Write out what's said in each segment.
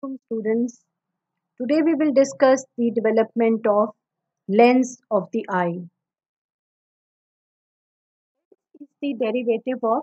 Students. Today we will discuss the development of lens of the eye. It's the derivative of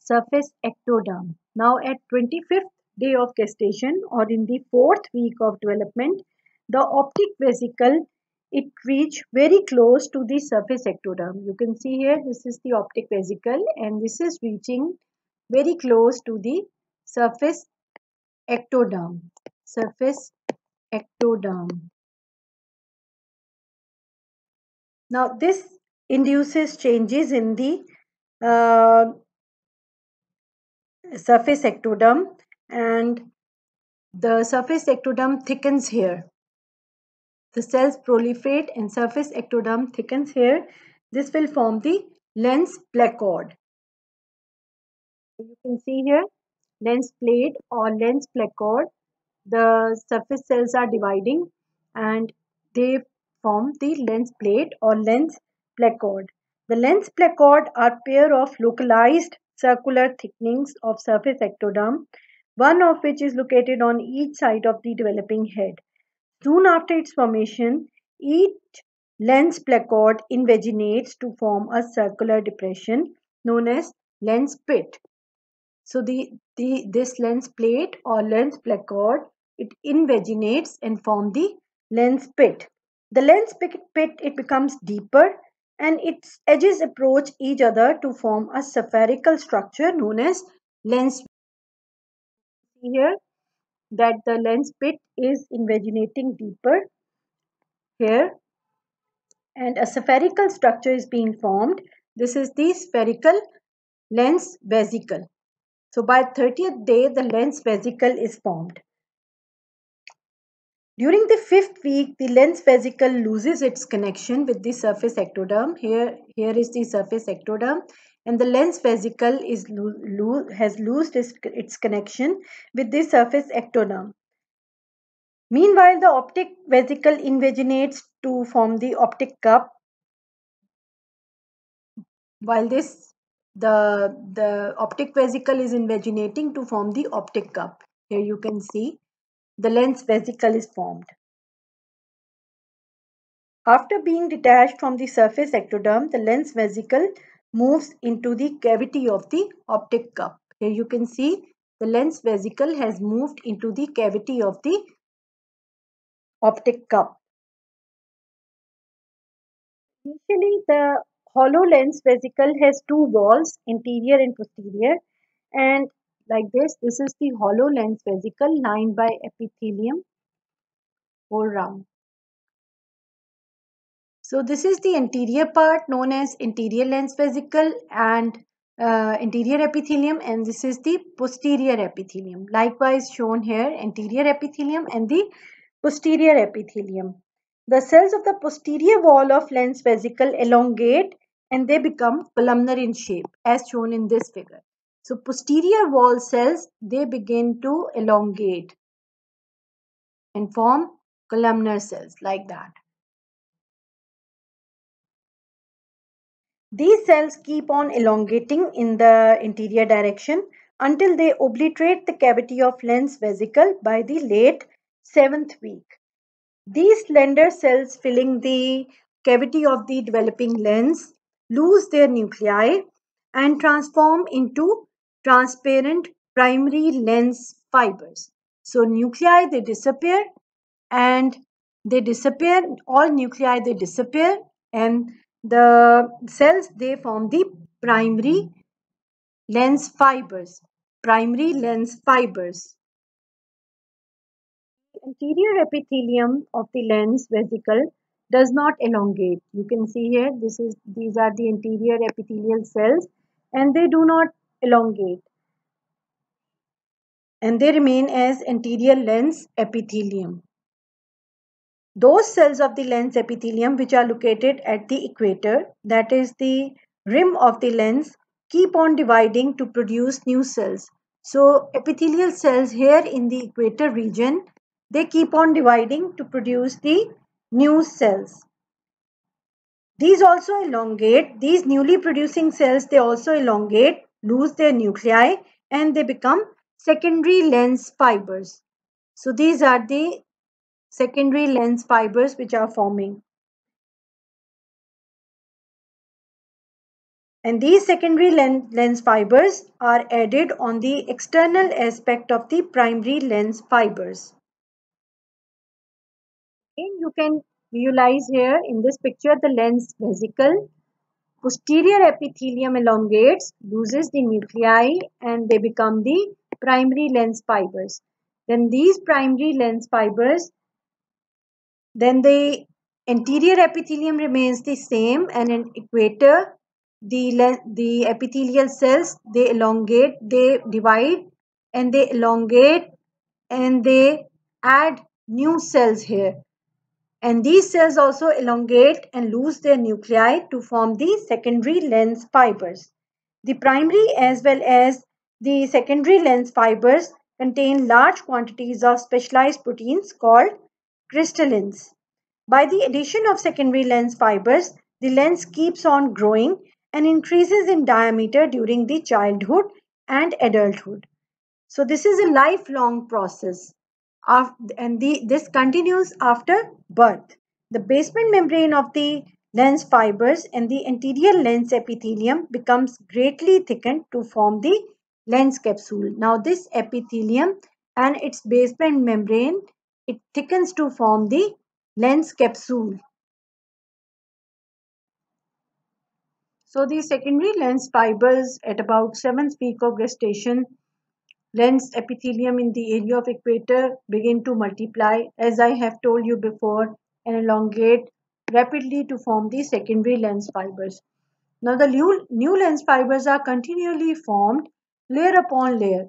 surface ectoderm. Now at 25th day of gestation or in the 4th week of development, the optic vesicle it reach very close to the surface ectoderm. You can see here this is the optic vesicle and this is reaching very close to the surface ectoderm. Surface ectoderm. Now, this induces changes in the uh, surface ectoderm, and the surface ectoderm thickens here. The cells proliferate and surface ectoderm thickens here. This will form the lens placard. You can see here lens plate or lens placard. The surface cells are dividing and they form the lens plate or lens placard. The lens placard are pair of localized circular thickenings of surface ectoderm, one of which is located on each side of the developing head. Soon after its formation, each lens placard invaginates to form a circular depression known as lens pit. So this lens plate or lens placard it invaginates and form the lens pit. The lens pit it becomes deeper and its edges approach each other to form a spherical structure known as lens. Here that the lens pit is invaginating deeper here and a spherical structure is being formed. This is the spherical lens vesicle. So by 30th day the lens vesicle is formed. During the 5th week, the lens vesicle loses its connection with the surface ectoderm. Here is the surface ectoderm, and the lens vesicle has lost its connection with the surface ectoderm. Meanwhile, the optic vesicle invaginates to form the optic cup. While the optic vesicle is invaginating to form the optic cup. Here you can see the lens vesicle is formed. After being detached from the surface ectoderm, the lens vesicle moves into the cavity of the optic cup. Here you can see the lens vesicle has moved into the cavity of the optic cup. Initially, the hollow lens vesicle has two walls, anterior and posterior, and like this is the hollow lens vesicle lined by epithelium all round. So this is the anterior part known as anterior lens vesicle and anterior epithelium, and this is the posterior epithelium. Likewise shown here anterior epithelium and the posterior epithelium. The cells of the posterior wall of lens vesicle elongate and they become columnar in shape as shown in this figure. So posterior wall cells they begin to elongate and form columnar cells like that. These cells keep on elongating in the interior direction until they obliterate the cavity of lens vesicle by the late 7th week. These slender cells filling the cavity of the developing lens lose their nuclei and transform into transparent primary lens fibers. So nuclei they disappear and all nuclei they disappear and the cells they form the primary lens fibers. Primary lens fibers. The anterior epithelium of the lens vesicle does not elongate. You can see here these are the anterior epithelial cells and they do not elongate and they remain as anterior lens epithelium. Those cells of the lens epithelium which are located at the equator, that is the rim of the lens, keep on dividing to produce new cells. So epithelial cells here in the equator region, they keep on dividing to produce the new cells. These also elongate, these newly producing cells, they also elongate, lose their nuclei and they become secondary lens fibers. So these are the secondary lens fibers which are forming. And these secondary lens fibers are added on the external aspect of the primary lens fibers. And you can visualize here in this picture the lens vesicle. Posterior epithelium elongates, loses the nuclei, and they become the primary lens fibers. Then these primary lens fibers, then the anterior epithelium remains the same, and in equator, the epithelial cells, they elongate, they divide, and they elongate, and they add new cells here. And these cells also elongate and lose their nuclei to form the secondary lens fibers. The primary as well as the secondary lens fibers contain large quantities of specialized proteins called crystallins. By the addition of secondary lens fibers, the lens keeps on growing and increases in diameter during the childhood and adulthood. So this is a lifelong process and this continues after birth. The basement membrane of the lens fibers and the anterior lens epithelium becomes greatly thickened to form the lens capsule. Now this epithelium and its basement membrane, it thickens to form the lens capsule. So the secondary lens fibers at about 7th week of gestation, lens epithelium in the area of equator begin to multiply, as I have told you before, and elongate rapidly to form the secondary lens fibers. Now the new lens fibers are continually formed layer upon layer.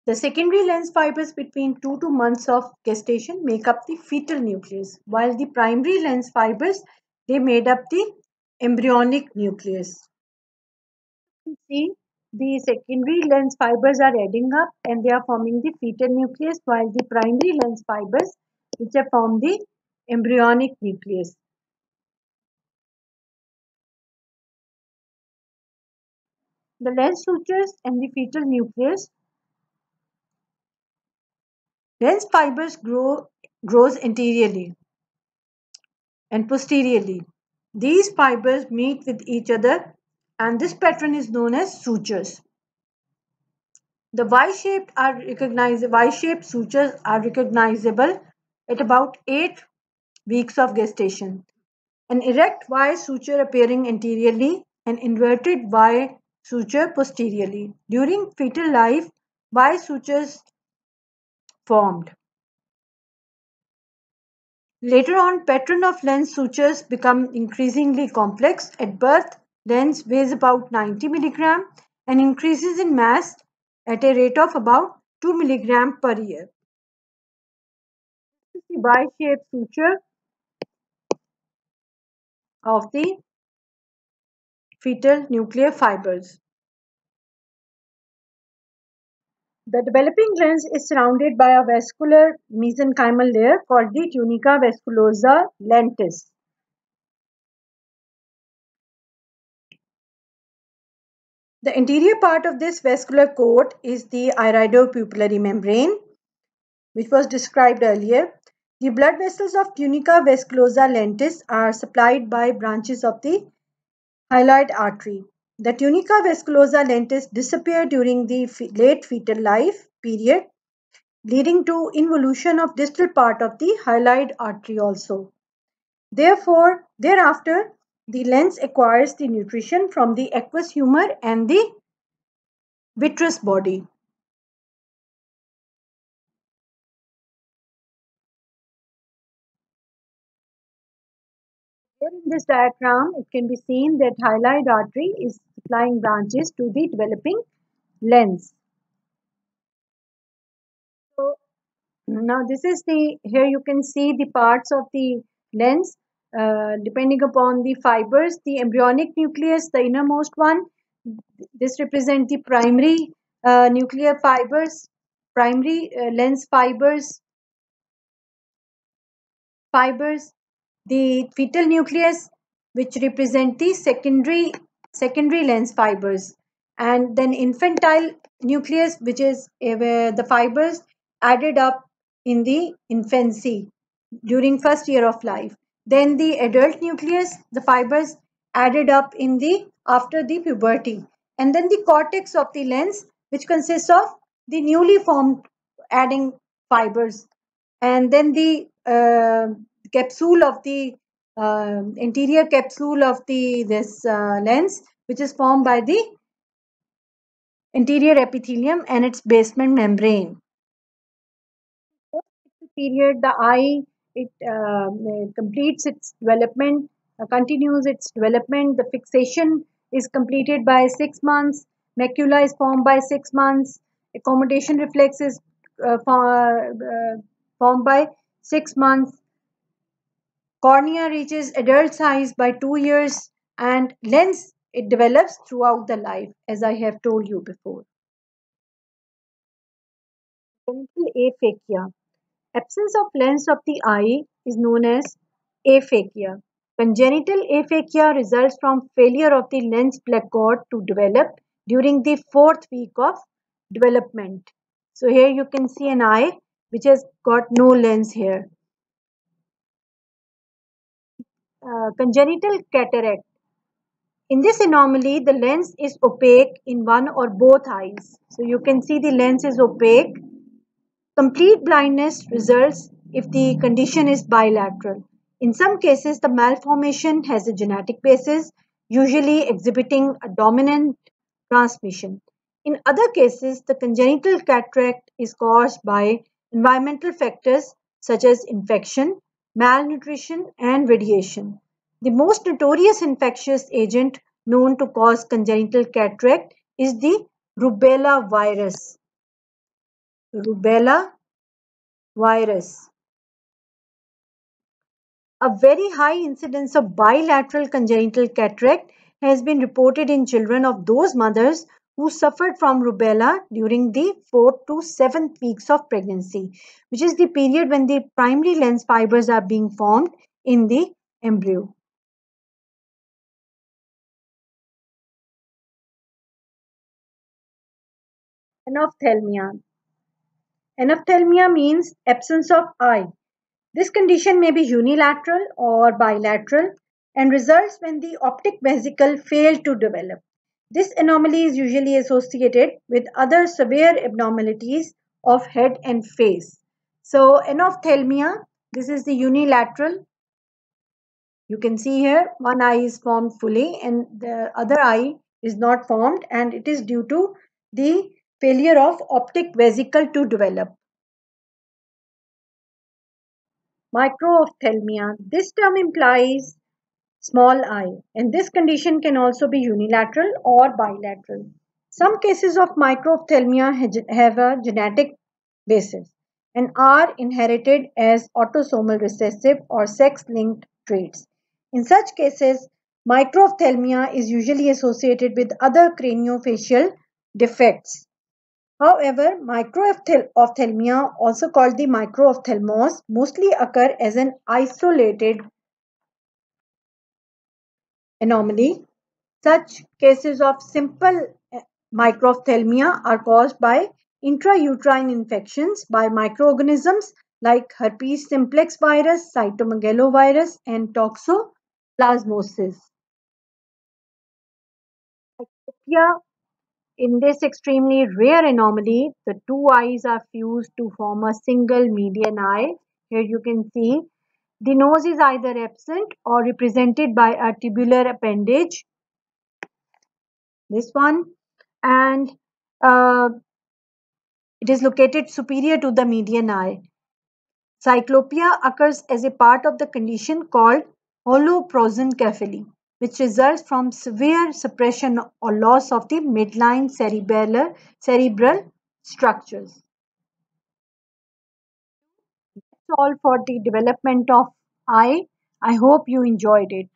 The secondary lens fibers between 2 months of gestation make up the fetal nucleus, while the primary lens fibers, they made up the embryonic nucleus. See, the secondary lens fibers are adding up and they are forming the fetal nucleus, while the primary lens fibers, which have formed the embryonic nucleus. The lens sutures and the fetal nucleus. Lens fibers grows anteriorly and posteriorly. These fibers meet with each other, and this pattern is known as sutures. The Y-shaped sutures are recognizable at about 8 weeks of gestation. An erect Y suture appearing anteriorly, an inverted Y suture posteriorly. During fetal life, Y sutures formed. Later on, pattern of lens sutures become increasingly complex. At birth, lens weighs about 90 milligram and increases in mass at a rate of about 2 milligram per year. This is the Y-shaped suture of the fetal nuclear fibers. The developing lens is surrounded by a vascular mesenchymal layer called the tunica vasculosa lentis. The anterior part of this vascular coat is the iridopupillary membrane, which was described earlier. The blood vessels of tunica vasculosa lentis are supplied by branches of the hyaloid artery. The tunica vasculosa lentis disappear during the late fetal life period, leading to involution of distal part of the hyaloid artery also. Therefore, thereafter, the lens acquires the nutrition from the aqueous humor and the vitreous body. Here in this diagram, it can be seen that hyaloid artery is supplying branches to the developing lens. So now this is here you can see the parts of the lens depending upon the fibers. The embryonic nucleus, the innermost one, this represent the primary nuclear fibers, primary lens fibers, the fetal nucleus, which represent the secondary lens fibers, and then infantile nucleus, which is where the fibers added up in the infancy during first year of life. Then the adult nucleus, the fibers added up in the after the puberty. And then the cortex of the lens, which consists of the newly formed adding fibers. And then the capsule of the interior capsule of the this lens, which is formed by the interior epithelium and its basement membrane. Period, the eye, it completes its development, continues its development. The fixation is completed by 6 months. Macula is formed by 6 months. Accommodation reflex is formed by 6 months. Cornea reaches adult size by 2 years, and lens, it develops throughout the life, as I have told you before. Congenital aphakia. Absence of lens of the eye is known as aphakia. Congenital aphakia results from failure of the lens placard to develop during the fourth week of development. So here you can see an eye which has got no lens here. Congenital cataract. In this anomaly, the lens is opaque in one or both eyes. So you can see the lens is opaque. Complete blindness results if the condition is bilateral. In some cases, the malformation has a genetic basis, usually exhibiting a dominant transmission. In other cases, the congenital cataract is caused by environmental factors such as infection, malnutrition, and radiation. The most notorious infectious agent known to cause congenital cataract is the rubella virus. Rubella virus. A very high incidence of bilateral congenital cataract has been reported in children of those mothers who suffered from rubella during the 4th to 7th weeks of pregnancy, which is the period when the primary lens fibers are being formed in the embryo. Anophthalmia. Anophthalmia means absence of eye. This condition may be unilateral or bilateral and results when the optic vesicle failed to develop. This anomaly is usually associated with other severe abnormalities of head and face. So, anophthalmia, this is the unilateral. You can see here one eye is formed fully and the other eye is not formed, and it is due to the failure of optic vesicle to develop. Microphthalmia. This term implies small eye, and this condition can also be unilateral or bilateral. Some cases of microphthalmia have a genetic basis and are inherited as autosomal recessive or sex-linked traits. In such cases, microphthalmia is usually associated with other craniofacial defects. However, microphthalmia, also called the microphthalmos, mostly occur as an isolated anomaly. Such cases of simple microphthalmia are caused by intrauterine infections by microorganisms like herpes simplex virus, cytomegalovirus, and toxoplasmosis. In this extremely rare anomaly, the two eyes are fused to form a single median eye. Here you can see the nose is either absent or represented by a tubular appendage, this one, and uh, it is located superior to the median eye. Cyclopia occurs as a part of the condition called holoprosencephaly, which results from severe suppression or loss of the midline cerebral structures. That's all for the development of eye. I hope you enjoyed it.